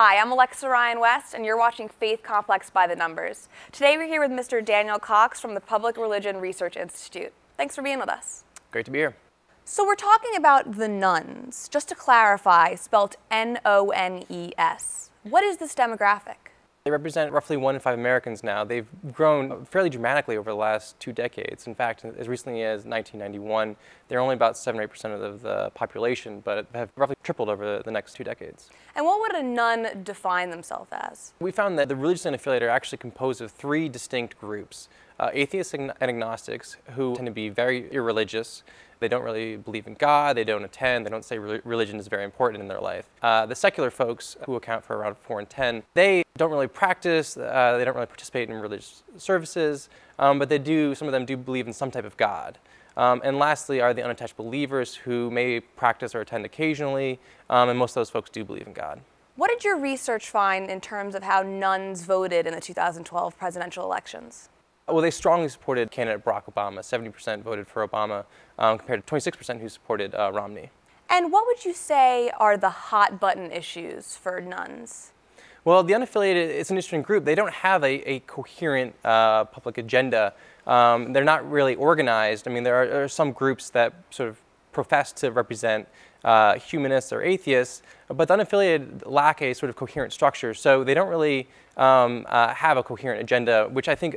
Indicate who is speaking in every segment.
Speaker 1: Hi, I'm Alexa Ryan West, and you're watching Faith Complex by the Numbers. Today we're here with Mr. Daniel Cox from the Public Religion Research Institute. Thanks for being with us.
Speaker 2: Great to be here.
Speaker 1: So we're talking about the nuns. Just to clarify, spelt N-O-N-E-S. What is this demographic?
Speaker 2: They represent roughly 1 in 5 Americans now. They've grown fairly dramatically over the last 2 decades. In fact, as recently as 1991, they're only about 7 or 8% of the population, but have roughly tripled over the next 2 decades.
Speaker 1: And what would a nun define themselves as?
Speaker 2: We found that the religious unaffiliated are actually composed of 3 distinct groups. Atheists and agnostics, who tend to be very irreligious. They don't really believe in God, they don't attend, they don't say religion is very important in their life. The secular folks, who account for around 4 in 10, they don't really practice, they don't really participate in religious services, but some of them do believe in some type of God. And lastly are the unattached believers, who may practice or attend occasionally, and most of those folks do believe in God.
Speaker 1: What did your research find in terms of how nuns voted in the 2012 presidential elections?
Speaker 2: Well, they strongly supported candidate Barack Obama. 70% voted for Obama, compared to 26% who supported Romney.
Speaker 1: And what would you say are the hot button issues for nuns?
Speaker 2: Well, the unaffiliated, it's an interesting group. They don't have a coherent public agenda. They're not really organized. I mean, there are some groups that sort of profess to represent humanists or atheists, but the unaffiliated lack a sort of coherent structure, so they don't really have a coherent agenda, which I think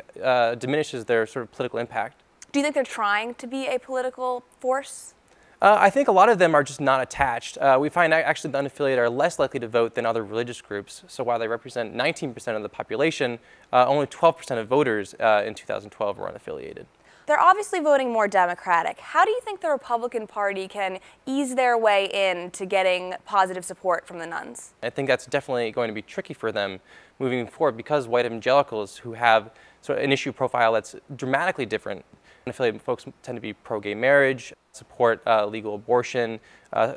Speaker 2: diminishes their sort of political impact.
Speaker 1: Do you think they're trying to be a political force?
Speaker 2: I think a lot of them are just not attached. We find actually the unaffiliated are less likely to vote than other religious groups, so while they represent 19% of the population, only 12% of voters in 2012 were unaffiliated.
Speaker 1: They're obviously voting more Democratic. How do you think the Republican Party can ease their way into getting positive support from the nuns?
Speaker 2: I think that's definitely going to be tricky for them moving forward because white evangelicals who have sort of an issue profile that's dramatically different. Unaffiliated folks tend to be pro-gay marriage, support legal abortion,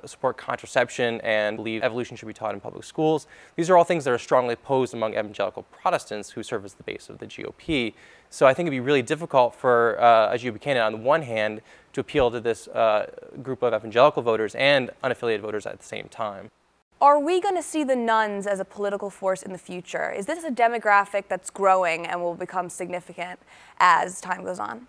Speaker 2: support contraception, and believe evolution should be taught in public schools. These are all things that are strongly opposed among evangelical Protestants who serve as the base of the GOP. So I think it'd be really difficult for a GOP candidate on the one hand to appeal to this group of evangelical voters and unaffiliated voters at the same time.
Speaker 1: Are we going to see the nuns as a political force in the future? Is this a demographic that's growing and will become significant as time goes on?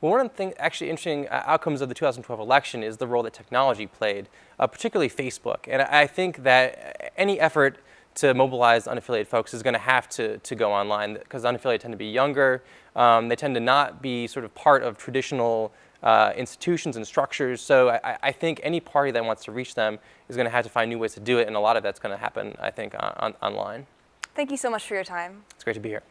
Speaker 2: Well, one of the actually interesting outcomes of the 2012 election is the role that technology played, particularly Facebook. And I think that any effort to mobilize unaffiliated folks is going to have to go online because unaffiliated tend to be younger. They tend to not be sort of part of traditional institutions and structures. So I think any party that wants to reach them is going to have to find new ways to do it, and a lot of that's going to happen, I think, online.
Speaker 1: Thank you so much for your time.
Speaker 2: It's great to be here.